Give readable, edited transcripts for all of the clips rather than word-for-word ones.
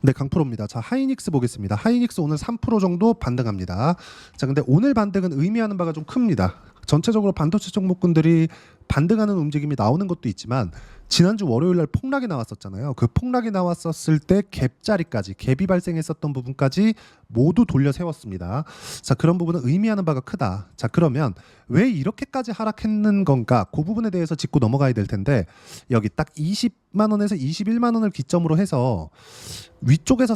네, 강프로입니다. 자, 하이닉스 보겠습니다. 하이닉스 오늘 3% 정도 반등합니다. 자, 근데 오늘 반등은 의미하는 바가 좀 큽니다. 전체적으로 반도체 종목군들이 반등하는 움직임이 나오는 것도 있지만 지난주 월요일 날 폭락이 나왔었잖아요. 그 폭락이 나왔었을 때 갭자리까지, 갭이 발생했었던 부분까지 모두 돌려 세웠습니다. 자, 그런 부분은 의미하는 바가 크다. 자, 그러면 왜 이렇게까지 하락했는 건가? 그 부분에 대해서 짚고 넘어가야 될 텐데 여기 딱 20만 원에서 21만 원을 기점으로 해서 위쪽에서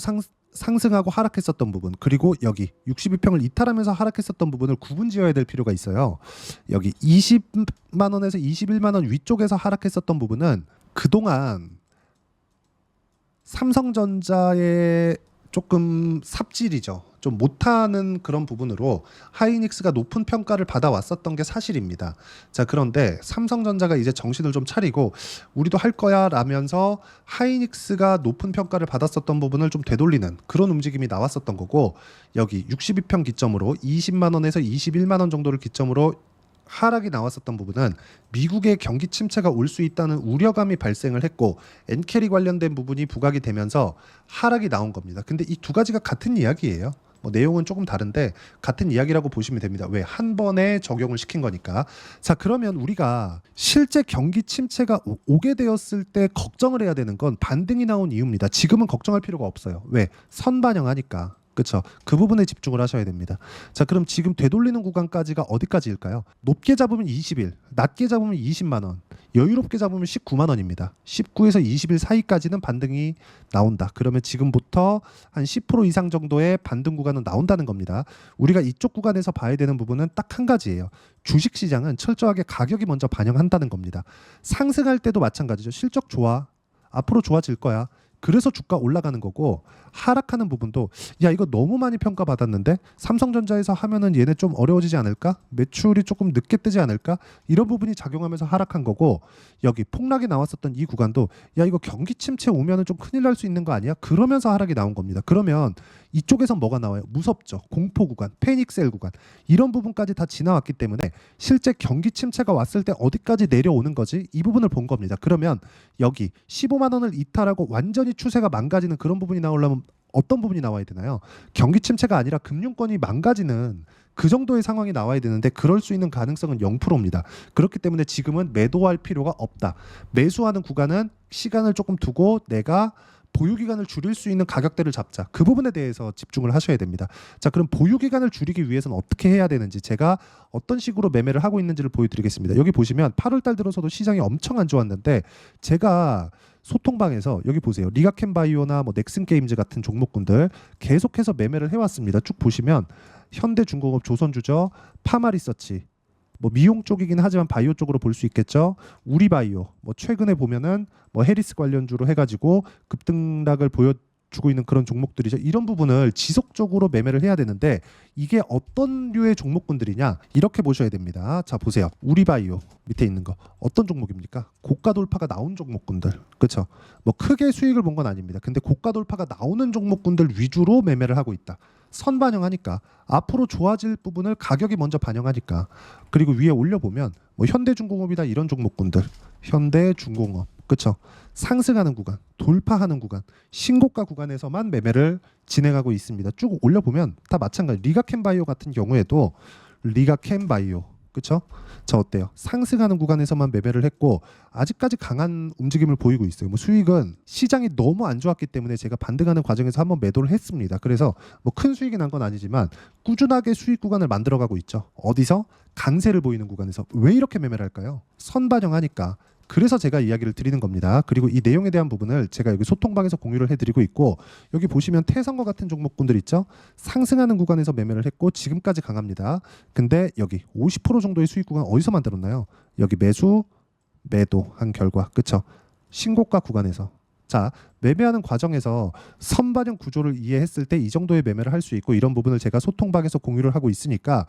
상승하고 하락했었던 부분, 그리고 여기 62평을 이탈하면서 하락했었던 부분을 구분 지어야 될 필요가 있어요. 여기 20만 원에서 21만 원 위쪽에서 하락했었던 부분은 그동안 삼성전자의 조금 삽질이죠. 좀 못하는 그런 부분으로 하이닉스가 높은 평가를 받아왔었던 게 사실입니다. 자, 그런데 삼성전자가 이제 정신을 좀 차리고 우리도 할 거야 라면서 하이닉스가 높은 평가를 받았었던 부분을 좀 되돌리는 그런 움직임이 나왔었던 거고, 여기 62평 기점으로 20만 원에서 21만 원 정도를 기점으로 하락이 나왔었던 부분은 미국의 경기 침체가 올 수 있다는 우려감이 발생을 했고 엔캐리 관련된 부분이 부각이 되면서 하락이 나온 겁니다. 근데 이 두 가지가 같은 이야기예요. 뭐 내용은 조금 다른데 같은 이야기라고 보시면 됩니다. 왜? 한 번에 적용을 시킨 거니까. 자, 그러면 우리가 실제 경기 침체가 오게 되었을 때 걱정을 해야 되는 건 반등이 나온 이유입니다. 지금은 걱정할 필요가 없어요. 왜? 선반영하니까. 그렇죠. 그 부분에 집중을 하셔야 됩니다. 자, 그럼 지금 되돌리는 구간까지가 어디까지일까요? 높게 잡으면 20일, 낮게 잡으면 20만 원, 여유롭게 잡으면 19만 원입니다. 19에서 20일 사이까지는 반등이 나온다. 그러면 지금부터 한 10% 이상 정도의 반등 구간은 나온다는 겁니다. 우리가 이쪽 구간에서 봐야 되는 부분은 딱 한 가지예요. 주식시장은 철저하게 가격이 먼저 반영한다는 겁니다. 상승할 때도 마찬가지죠. 실적 좋아. 앞으로 좋아질 거야. 그래서 주가 올라가는 거고, 하락하는 부분도 야, 이거 너무 많이 평가받았는데 삼성전자에서 하면은 얘네 좀 어려워지지 않을까? 매출이 조금 늦게 뜨지 않을까? 이런 부분이 작용하면서 하락한 거고, 여기 폭락이 나왔었던 이 구간도 야, 이거 경기 침체 오면은 좀 큰일 날 수 있는 거 아니야? 그러면서 하락이 나온 겁니다. 그러면 이쪽에서 뭐가 나와요? 무섭죠. 공포 구간, 패닉셀 구간, 이런 부분까지 다 지나왔기 때문에 실제 경기 침체가 왔을 때 어디까지 내려오는 거지? 이 부분을 본 겁니다. 그러면 여기 15만 원을 이탈하고 완전히 추세가 망가지는 그런 부분이 나오려면 어떤 부분이 나와야 되나요? 경기 침체가 아니라 금융권이 망가지는 그 정도의 상황이 나와야 되는데 그럴 수 있는 가능성은 0%입니다. 그렇기 때문에 지금은 매도할 필요가 없다. 매수하는 구간은 시간을 조금 두고 내가 보유 기간을 줄일 수 있는 가격대를 잡자. 그 부분에 대해서 집중을 하셔야 됩니다. 자, 그럼 보유 기간을 줄이기 위해서는 어떻게 해야 되는지, 제가 어떤 식으로 매매를 하고 있는지를 보여드리겠습니다. 여기 보시면 8월 달 들어서도 시장이 엄청 안 좋았는데 제가 소통방에서 여기 보세요. 리가켄바이오나 뭐 넥슨게임즈 같은 종목군들 계속해서 매매를 해왔습니다. 쭉 보시면 현대중공업, 조선주저, 파마리서치, 뭐 미용 쪽이긴 하지만 바이오 쪽으로 볼 수 있겠죠. 우리바이오, 뭐 최근에 보면은 뭐 해리스 관련주로 해가지고 급등락을 보여주고 있는 그런 종목들이죠. 이런 부분을 지속적으로 매매를 해야 되는데 이게 어떤 류의 종목군들이냐, 이렇게 보셔야 됩니다. 자, 보세요. 우리바이오 밑에 있는 거 어떤 종목입니까? 고가 돌파가 나온 종목군들, 그렇죠? 뭐 크게 수익을 본 건 아닙니다. 근데 고가 돌파가 나오는 종목군들 위주로 매매를 하고 있다. 선 반영하니까, 앞으로 좋아질 부분을 가격이 먼저 반영하니까. 그리고 위에 올려보면 뭐 현대중공업이다 이런 종목군들, 현대중공업, 그렇죠? 상승하는 구간, 돌파하는 구간, 신고가 구간에서만 매매를 진행하고 있습니다. 쭉 올려보면 다 마찬가지. 리가켄바이오 같은 경우에도 리가켄바이오, 그렇죠? 자, 어때요? 상승하는 구간에서만 매매를 했고 아직까지 강한 움직임을 보이고 있어요. 뭐 수익은 시장이 너무 안 좋았기 때문에 제가 반등하는 과정에서 한번 매도를 했습니다. 그래서 뭐 큰 수익이 난 건 아니지만 꾸준하게 수익 구간을 만들어가고 있죠. 어디서? 강세를 보이는 구간에서. 왜 이렇게 매매를 할까요? 선반영하니까. 그래서 제가 이야기를 드리는 겁니다. 그리고 이 내용에 대한 부분을 제가 여기 소통방에서 공유를 해드리고 있고, 여기 보시면 태성과 같은 종목군들 있죠. 상승하는 구간에서 매매를 했고 지금까지 강합니다. 근데 여기 50% 정도의 수익 구간 어디서 만들었나요? 여기 매수, 매도한 결과, 그쵸? 신고가 구간에서. 자, 매매하는 과정에서 선반영 구조를 이해했을 때 이 정도의 매매를 할 수 있고, 이런 부분을 제가 소통방에서 공유를 하고 있으니까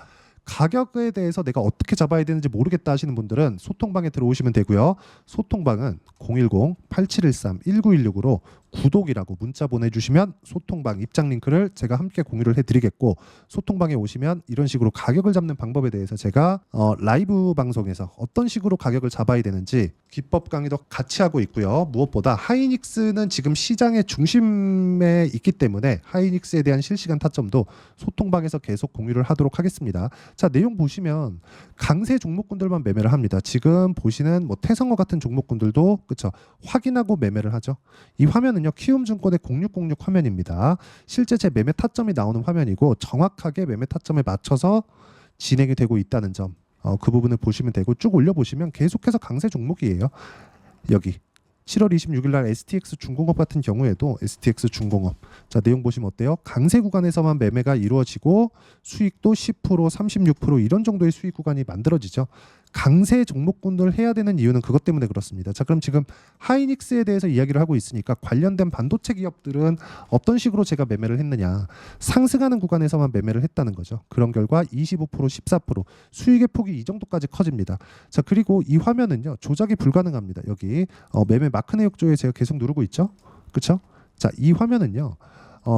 가격에 대해서 내가 어떻게 잡아야 되는지 모르겠다 하시는 분들은 소통방에 들어오시면 되고요. 소통방은 010-8713-1916으로 구독이라고 문자 보내주시면 소통방 입장 링크를 제가 함께 공유를 해드리겠고, 소통방에 오시면 이런 식으로 가격을 잡는 방법에 대해서 제가 라이브 방송에서 어떤 식으로 가격을 잡아야 되는지 기법 강의도 같이 하고 있고요. 무엇보다 하이닉스는 지금 시장의 중심에 있기 때문에 하이닉스에 대한 실시간 타점도 소통방에서 계속 공유를 하도록 하겠습니다. 자, 내용 보시면 강세 종목군들만 매매를 합니다. 지금 보시는 뭐 태성어 같은 종목군들도 그쵸, 확인하고 매매를 하죠. 이 화면은요, 키움증권의 0606 화면입니다. 실제 제 매매 타점이 나오는 화면이고 정확하게 매매 타점에 맞춰서 진행이 되고 있다는 점, 그 부분을 보시면 되고, 쭉 올려보시면 계속해서 강세 종목이에요. 여기 7월 26일 날 STX 중공업 같은 경우에도 STX 중공업, 자 내용 보시면 어때요? 강세 구간에서만 매매가 이루어지고 수익도 10%, 36% 이런 정도의 수익 구간이 만들어지죠. 강세 종목군들 해야 되는 이유는 그것 때문에 그렇습니다. 자, 그럼 지금 하이닉스에 대해서 이야기를 하고 있으니까 관련된 반도체 기업들은 어떤 식으로 제가 매매를 했느냐, 상승하는 구간에서만 매매를 했다는 거죠. 그런 결과 25%, 14% 수익의 폭이 이 정도까지 커집니다. 자, 그리고 이 화면은요, 조작이 불가능합니다. 여기 매매 마크 내역조에 제가 계속 누르고 있죠, 그렇죠? 자, 이 화면은요,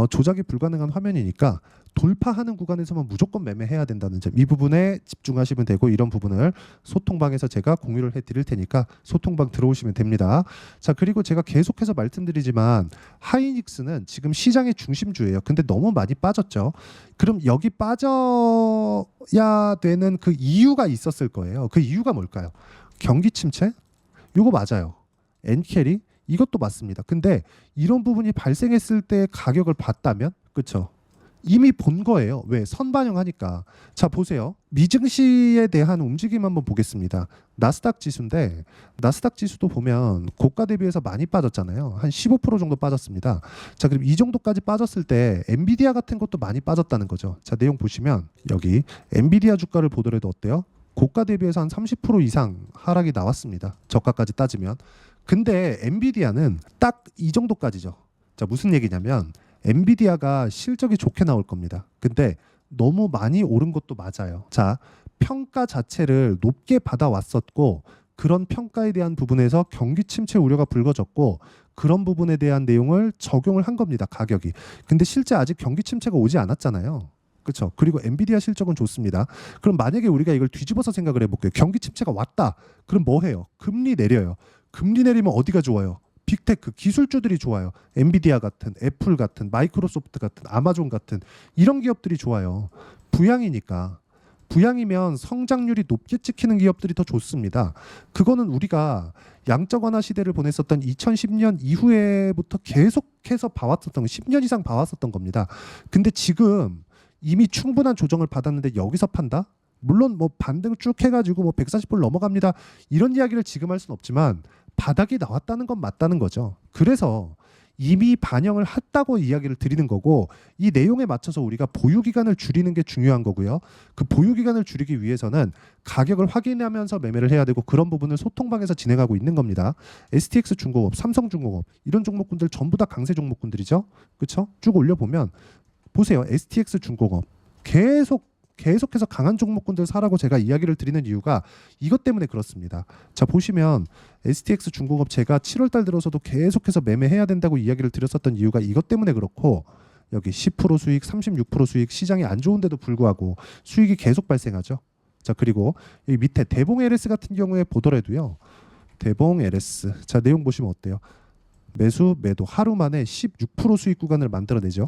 조작이 불가능한 화면이니까 돌파하는 구간에서만 무조건 매매해야 된다는 점, 이 부분에 집중하시면 되고, 이런 부분을 소통방에서 제가 공유를 해드릴 테니까 소통방 들어오시면 됩니다. 자, 그리고 제가 계속해서 말씀드리지만 하이닉스는 지금 시장의 중심주예요. 근데 너무 많이 빠졌죠. 그럼 여기 빠져야 되는 그 이유가 있었을 거예요. 그 이유가 뭘까요? 경기 침체? 이거 맞아요. 엔캐리? 이것도 맞습니다. 근데 이런 부분이 발생했을 때 가격을 봤다면, 그렇죠? 이미 본 거예요. 왜? 선반영하니까. 자, 보세요. 미증시에 대한 움직임 한번 보겠습니다. 나스닥 지수인데, 나스닥 지수도 보면 고가 대비해서 많이 빠졌잖아요. 한 15% 정도 빠졌습니다. 자, 그럼 이 정도까지 빠졌을 때 엔비디아 같은 것도 많이 빠졌다는 거죠. 자, 내용 보시면 여기 엔비디아 주가를 보더라도 어때요? 고가 대비해서 한 30% 이상 하락이 나왔습니다. 저가까지 따지면. 근데 엔비디아는 딱 이 정도까지죠. 자, 무슨 얘기냐면 엔비디아가 실적이 좋게 나올 겁니다. 근데 너무 많이 오른 것도 맞아요. 자, 평가 자체를 높게 받아왔었고, 그런 평가에 대한 부분에서 경기 침체 우려가 불거졌고, 그런 부분에 대한 내용을 적용을 한 겁니다. 가격이. 근데 실제 아직 경기 침체가 오지 않았잖아요. 그렇죠. 그리고 엔비디아 실적은 좋습니다. 그럼 만약에 우리가 이걸 뒤집어서 생각을 해볼게요. 경기 침체가 왔다. 그럼 뭐 해요? 금리 내려요. 금리 내리면 어디가 좋아요? 빅테크 기술주들이 좋아요. 엔비디아 같은, 애플 같은, 마이크로소프트 같은, 아마존 같은 이런 기업들이 좋아요. 부양이니까. 부양이면 성장률이 높게 찍히는 기업들이 더 좋습니다. 그거는 우리가 양적 완화 시대를 보냈었던 2010년 이후에부터 계속해서 봐왔었던, 10년 이상 봐왔었던 겁니다. 근데 지금 이미 충분한 조정을 받았는데 여기서 판다? 물론 뭐 반등 쭉 해가지고 뭐 140불 넘어갑니다, 이런 이야기를 지금 할 수는 없지만 바닥이 나왔다는 건 맞다는 거죠. 그래서 이미 반영을 했다고 이야기를 드리는 거고, 이 내용에 맞춰서 우리가 보유 기간을 줄이는 게 중요한 거고요. 그 보유 기간을 줄이기 위해서는 가격을 확인하면서 매매를 해야 되고, 그런 부분을 소통방에서 진행하고 있는 겁니다. STX 중공업, 삼성중공업 이런 종목군들 전부 다 강세 종목군들이죠. 그렇죠? 쭉 올려보면 보세요. STX 중공업 계속해서 강한 종목군들 사라고 제가 이야기를 드리는 이유가 이것 때문에 그렇습니다. 자, 보시면 STX 중공업 제가 7월 달 들어서도 계속해서 매매해야 된다고 이야기를 드렸었던 이유가 이것 때문에 그렇고, 여기 10% 수익, 36% 수익, 시장이 안 좋은데도 불구하고 수익이 계속 발생하죠. 자, 그리고 여기 밑에 대봉 LS 같은 경우에 보더라도요. 대봉 LS. 자, 내용 보시면 어때요? 매수, 매도 하루 만에 16% 수익 구간을 만들어내죠.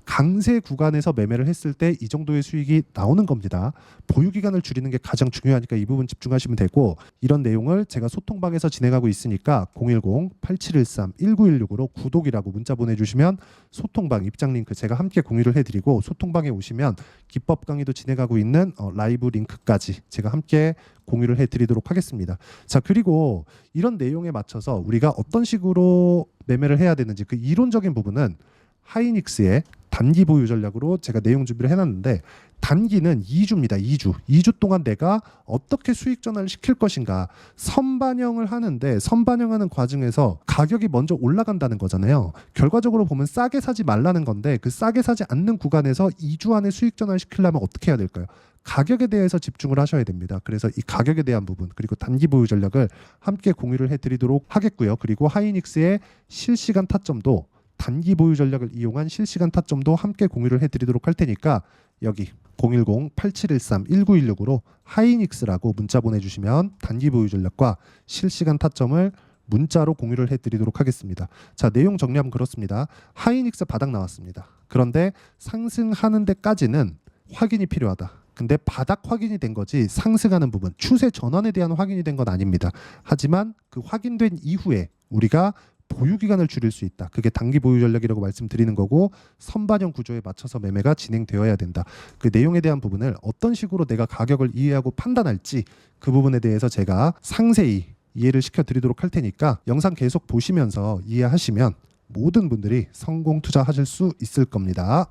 강세 구간에서 매매를 했을 때 이 정도의 수익이 나오는 겁니다. 보유 기간을 줄이는 게 가장 중요하니까 이 부분 집중하시면 되고, 이런 내용을 제가 소통방에서 진행하고 있으니까 010-8713-1916으로 구독이라고 문자 보내주시면 소통방 입장 링크 제가 함께 공유를 해드리고, 소통방에 오시면 기법 강의도 진행하고 있는 라이브 링크까지 제가 함께 공유를 해드리도록 하겠습니다. 자, 그리고 이런 내용에 맞춰서 우리가 어떤 식으로 매매를 해야 되는지 그 이론적인 부분은 하이닉스의 단기 보유 전략으로 제가 내용 준비를 해놨는데 단기는 2주입니다. 2주 동안 내가 어떻게 수익 전환을 시킬 것인가 선반영을 하는데 선반영하는 과정에서 가격이 먼저 올라간다는 거잖아요. 결과적으로 보면 싸게 사지 말라는 건데 그 싸게 사지 않는 구간에서 2주 안에 수익 전환을 시키려면 어떻게 해야 될까요? 가격에 대해서 집중을 하셔야 됩니다. 그래서 이 가격에 대한 부분 그리고 단기 보유 전략을 함께 공유를 해드리도록 하겠고요. 그리고 하이닉스의 실시간 타점도 단기 보유 전략을 이용한 실시간 타점도 함께 공유를 해드리도록 할 테니까 여기 010-8713-1916으로 하이닉스라고 문자 보내주시면 단기 보유 전략과 실시간 타점을 문자로 공유를 해드리도록 하겠습니다. 자, 내용 정리하면 그렇습니다. 하이닉스 바닥 나왔습니다. 그런데 상승하는 데까지는 확인이 필요하다. 근데 바닥 확인이 된 거지 상승하는 부분, 추세 전환에 대한 확인이 된 건 아닙니다. 하지만 그 확인된 이후에 우리가 보유 기간을 줄일 수 있다. 그게 단기 보유 전략이라고 말씀드리는 거고 선반영 구조에 맞춰서 매매가 진행되어야 된다. 그 내용에 대한 부분을 어떤 식으로 내가 가격을 이해하고 판단할지 그 부분에 대해서 제가 상세히 이해를 시켜드리도록 할 테니까 영상 계속 보시면서 이해하시면 모든 분들이 성공 투자하실 수 있을 겁니다.